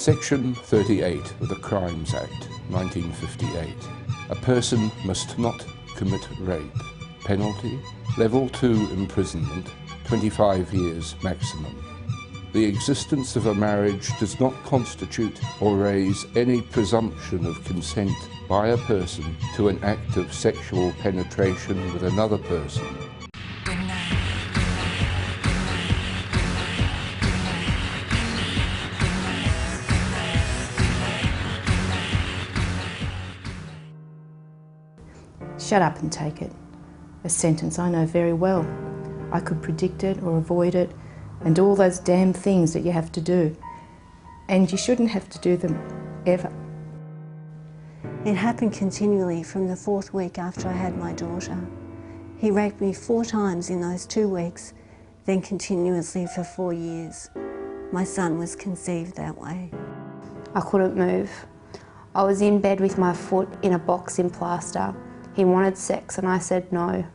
Section 38 of the Crimes Act, 1958. A person must not commit rape. Penalty, level 2 imprisonment, 25 years maximum. The existence of a marriage does not constitute or raise any presumption of consent by a person to an act of sexual penetration with another person. Shut up and take it. A sentence I know very well. I could predict it or avoid it and all those damn things that you have to do. And you shouldn't have to do them, ever. It happened continually from the 4th week after I had my daughter. He raped me 4 times in those 2 weeks, then continuously for 4 years. My son was conceived that way. I couldn't move. I was in bed with my foot in a box in plaster. He wanted sex and I said no.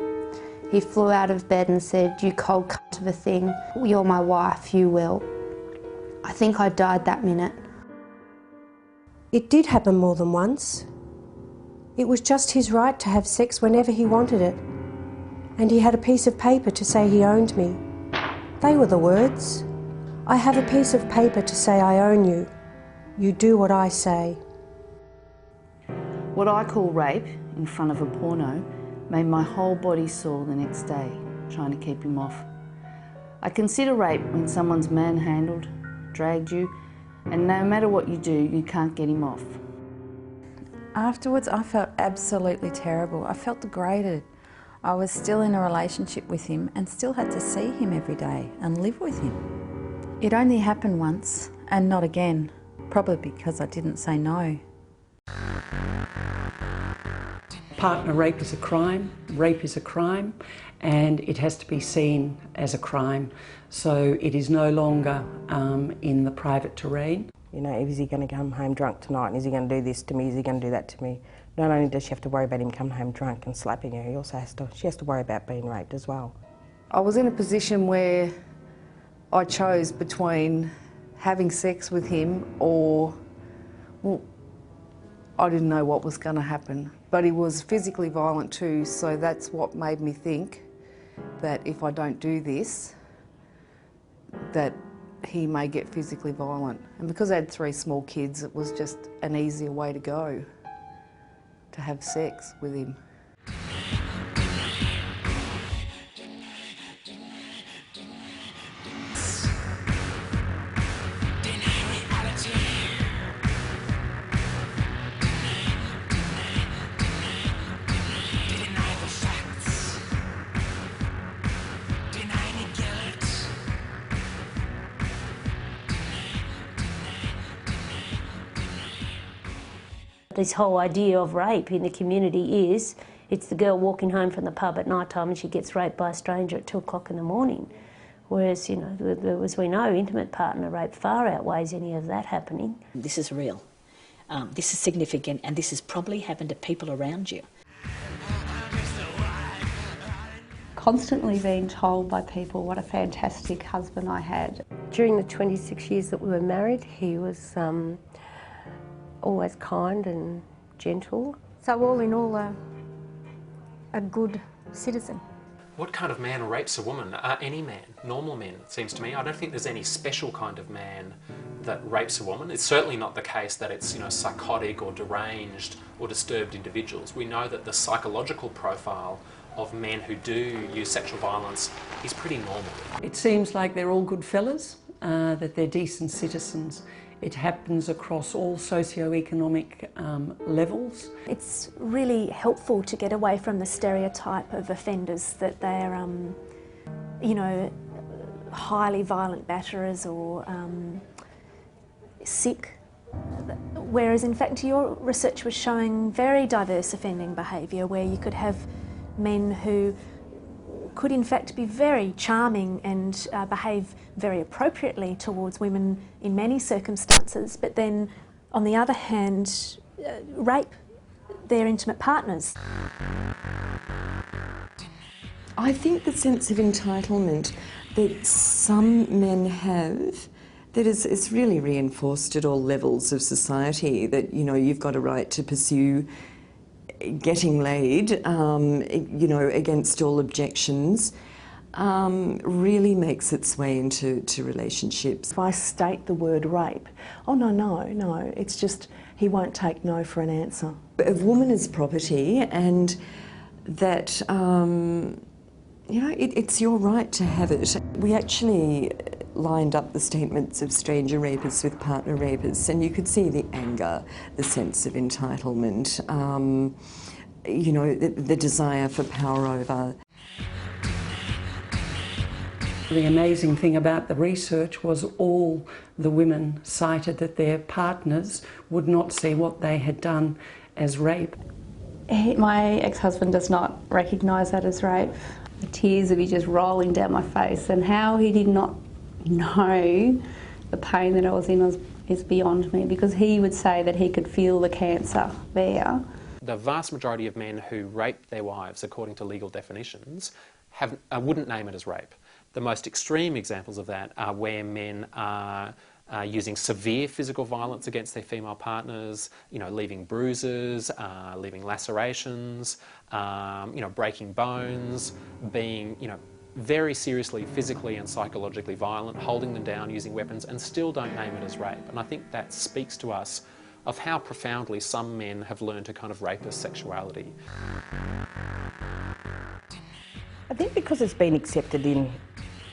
He flew out of bed and said, "You cold cunt of a thing, you're my wife, you will." I think I died that minute. It did happen more than once. It was just his right to have sex whenever he wanted it. And he had a piece of paper to say he owned me. They were the words. I have a piece of paper to say I own you. You do what I say. What I call rape in front of a porno made my whole body sore the next day, trying to keep him off. I consider rape when someone's manhandled, dragged you, and no matter what you do, you can't get him off. Afterwards, I felt absolutely terrible. I felt degraded. I was still in a relationship with him and still had to see him every day and live with him. It only happened once and not again, probably because I didn't say no. Partner rape is a crime, and it has to be seen as a crime. So it is no longer in the private terrain. You know, is he going to come home drunk tonight? And is he going to do this to me? Is he going to do that to me? Not only does she have to worry about him coming home drunk and slapping her, she has to worry about being raped as well. I was in a position where I chose between having sex with him or, well, I didn't know what was going to happen. But he was physically violent too, so that's what made me think that if I don't do this, that he may get physically violent. And because I had 3 small kids, it was just an easier way to go, to have sex with him. This whole idea of rape in the community is, it's the girl walking home from the pub at night time and she gets raped by a stranger at 2 o'clock in the morning. Whereas, you know, as we know, intimate partner rape far outweighs any of that happening. This is real. This is significant, and this has probably happened to people around you. Constantly being told by people what a fantastic husband I had. During the 26 years that we were married, he was always kind and gentle. So all in all, a good citizen. What kind of man rapes a woman? Any man, normal men, it seems to me. I don't think there's any special kind of man that rapes a woman. It's certainly not the case that it's, you know, psychotic or deranged or disturbed individuals. We know that the psychological profile of men who do use sexual violence is pretty normal. It seems like they're all good fellas, that they're decent citizens. It happens across all socio-economic levels. It's really helpful to get away from the stereotype of offenders that they're, you know, highly violent batterers or sick. Whereas in fact your research was showing very diverse offending behaviour, where you could have men who could in fact be very charming and behave very appropriately towards women in many circumstances, but then on the other hand rape their intimate partners. I think the sense of entitlement that some men have, that is really reinforced at all levels of society, that, you know, you've got a right to pursue getting laid, you know, against all objections, really makes its way into relationships. If I state the word rape, oh no, it's just he won't take no for an answer. A woman is property, and that, you know, it's your right to have it. We actually lined up the statements of stranger rapists with partner rapists, and you could see the anger, the sense of entitlement, you know, the desire for power over. The amazing thing about the research was all the women cited that their partners would not see what they had done as rape. My ex-husband does not recognise that as rape. The tears would be just rolling down my face, and how he did not know the pain that I was in is beyond me, because he would say that he could feel the cancer there. The vast majority of men who rape their wives, according to legal definitions, wouldn't name it as rape. The most extreme examples of that are where men are using severe physical violence against their female partners, you know, leaving bruises, leaving lacerations, you know, breaking bones, being, you know, very seriously physically and psychologically violent, holding them down, using weapons, and still don't name it as rape. And I think that speaks to us of how profoundly some men have learned to kind of rapist sexuality. I think because it's been accepted in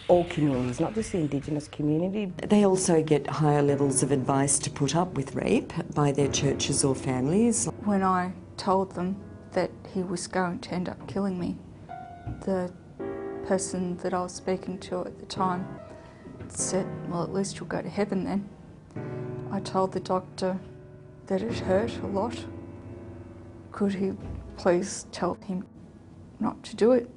all communities, not just the Indigenous community. They also get higher levels of advice to put up with rape by their churches or families. When I told them that he was going to end up killing me, the person that I was speaking to at the time said, well, at least you'll go to heaven then. I told the doctor that it hurt a lot. Could he please tell him not to do it?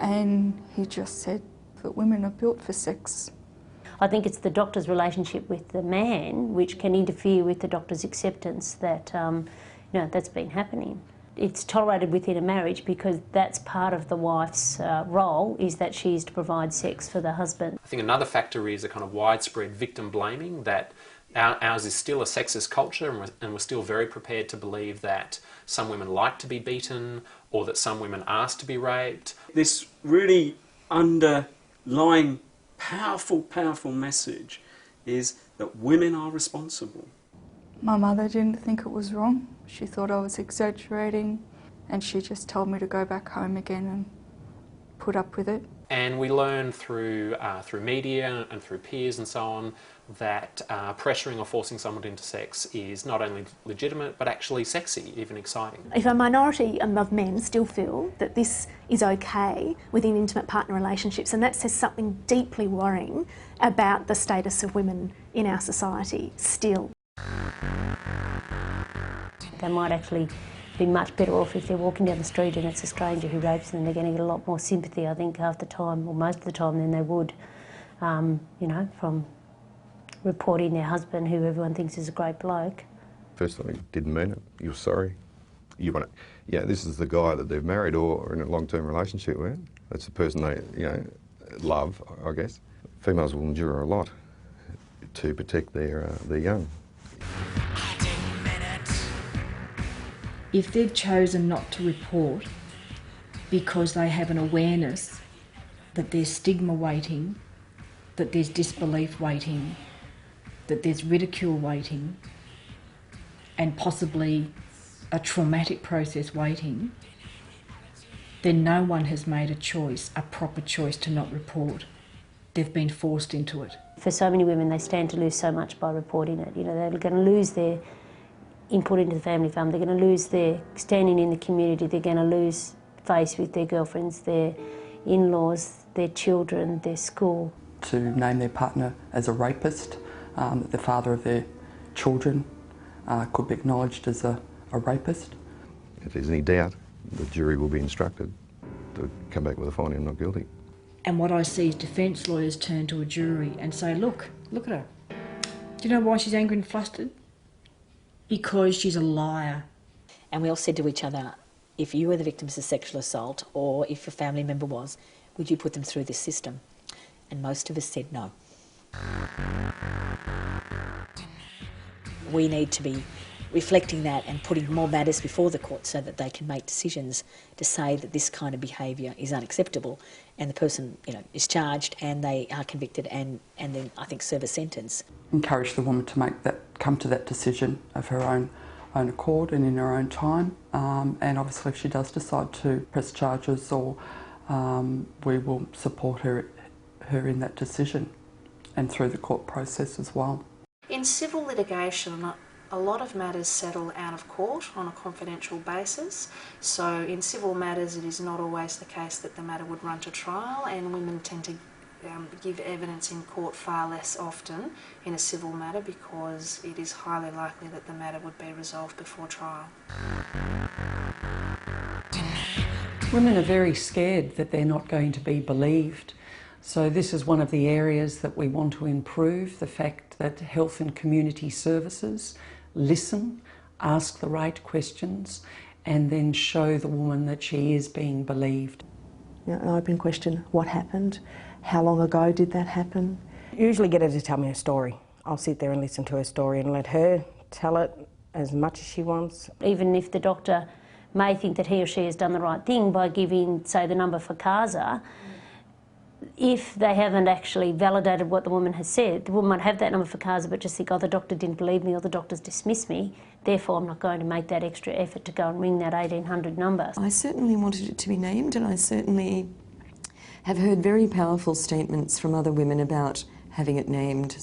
And he just said that women are built for sex. I think it's the doctor's relationship with the man which can interfere with the doctor's acceptance that, you know, that's been happening. It's tolerated within a marriage because that's part of the wife's role, is that she is to provide sex for the husband. I think another factor is a kind of widespread victim blaming, that ours is still a sexist culture, and we're still very prepared to believe that some women like to be beaten, or that some women ask to be raped. This really underlying powerful message is that women are responsible. My mother didn't think it was wrong. She thought I was exaggerating, and she just told me to go back home again and put up with it. And we learn through media and through peers and so on that pressuring or forcing someone into sex is not only legitimate but actually sexy, even exciting. If a minority of men still feel that this is okay within intimate partner relationships, and that says something deeply worrying about the status of women in our society still. They might actually be much better off if they're walking down the street and it's a stranger who rapes them. They're going to get a lot more sympathy, I think, half the time, or most of the time, than they would, you know, from reporting their husband, who everyone thinks is a great bloke. First thing, didn't mean it. You're sorry. You want to, yeah, this is the guy that they've married or in a long-term relationship with. That's the person they, you know, love, I guess. Females will endure a lot to protect their young. If they've chosen not to report because they have an awareness that there's stigma waiting, that there's disbelief waiting, that there's ridicule waiting, and possibly a traumatic process waiting, then no one has made a choice, a proper choice to not report. They've been forced into it. For so many women, they stand to lose so much by reporting it. You know, they're going to lose their input into the family farm, they're going to lose their standing in the community, they're going to lose face with their girlfriends, their in-laws, their children, their school. To name their partner as a rapist, that the father of their children could be acknowledged as a rapist. If there's any doubt, the jury will be instructed to come back with a finding of not guilty. And what I see is defence lawyers turn to a jury and say, look at her. Do you know why she's angry and flustered? Because she's a liar. And we all said to each other, if you were the victims of sexual assault, or if a family member was, would you put them through this system? And most of us said no. We need to be reflecting that and putting more matters before the court so that they can make decisions to say that this kind of behaviour is unacceptable, and the person, is charged and they are convicted and then I think serve a sentence. Encourage the woman to come to that decision of her own accord and in her own time, and obviously if she does decide to press charges, or we will support her in that decision and through the court process as well. In civil litigation, a lot of matters settle out of court on a confidential basis. So in civil matters, it is not always the case that the matter would run to trial, and women tend to give evidence in court far less often in a civil matter because it is highly likely that the matter would be resolved before trial. Women are very scared that they're not going to be believed. So this is one of the areas that we want to improve, the fact that health and community services listen, ask the right questions, and then show the woman that she is being believed. An open question: what happened? How long ago did that happen? Usually get her to tell me her story. I'll sit there and listen to her story and let her tell it as much as she wants. Even if the doctor may think that he or she has done the right thing by giving, say, the number for CASA, if they haven't actually validated what the woman has said, the woman might have that number for CASA but just think, oh, the doctor didn't believe me or the doctor's dismissed me, therefore I'm not going to make that extra effort to go and ring that 1800 number. I certainly wanted it to be named, and I certainly have heard very powerful statements from other women about having it named,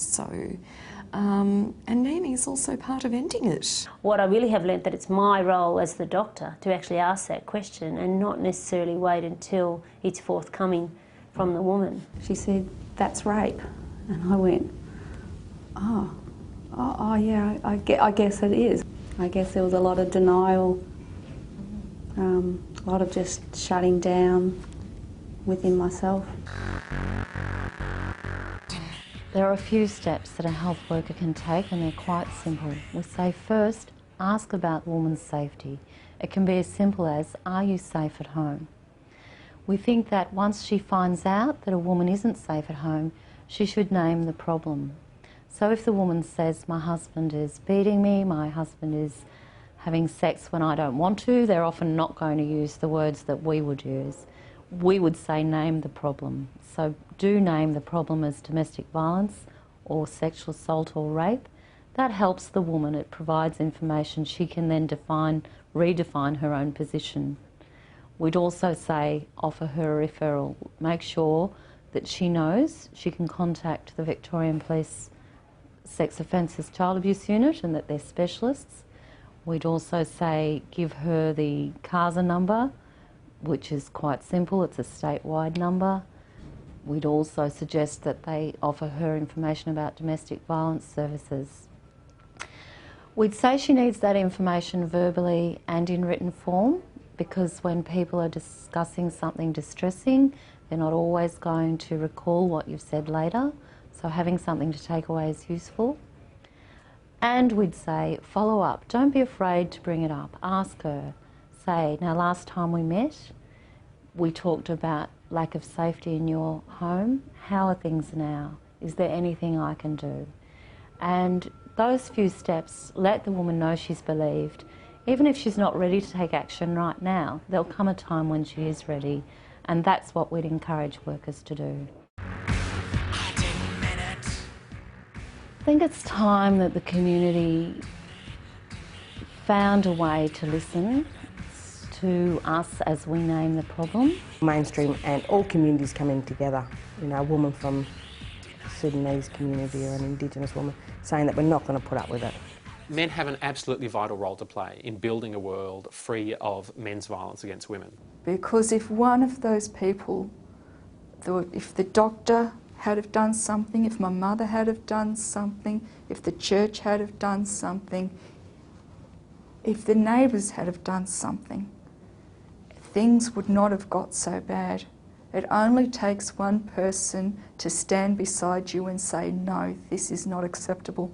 and naming is also part of ending it. What I really have learnt that it's my role as the doctor to actually ask that question and not necessarily wait until it's forthcoming from the woman. She said, "That's rape," and I went, oh yeah, I guess it is. I guess there was a lot of denial, a lot of just shutting down within myself. There are a few steps that a health worker can take, and they're quite simple. We say first, ask about the woman's safety. It can be as simple as, are you safe at home? We think that once she finds out that a woman isn't safe at home, she should name the problem. So if the woman says, my husband is beating me, my husband is having sex when I don't want to, they're often not going to use the words that we would use. We would say name the problem. So do name the problem as domestic violence or sexual assault or rape. That helps the woman. It provides information. She can then redefine her own position. We'd also say offer her a referral. Make sure that she knows she can contact the Victorian Police Sex Offences Child Abuse Unit and that they're specialists. We'd also say give her the CASA number, which is quite simple. It's a statewide number. We'd also suggest that they offer her information about domestic violence services. We'd say she needs that information verbally and in written form, because when people are discussing something distressing, they're not always going to recall what you've said later, so having something to take away is useful. And we'd say, follow up. Don't be afraid to bring it up. Ask her. Say, now last time we met, we talked about lack of safety in your home. How are things now? Is there anything I can do? And those few steps let the woman know she's believed. Even if she's not ready to take action right now, there'll come a time when she is ready, and that's what we'd encourage workers to do. I think it's time that the community found a way to listen to us as we name the problem. Mainstream and all communities coming together, a woman from Sudanese community or an Indigenous woman saying that we're not going to put up with it. Men have an absolutely vital role to play in building a world free of men's violence against women. Because if one of those people, if the doctor had have done something, if my mother had have done something, if the church had have done something, if the neighbours had have done something, things would not have got so bad. It only takes one person to stand beside you and say, no, this is not acceptable.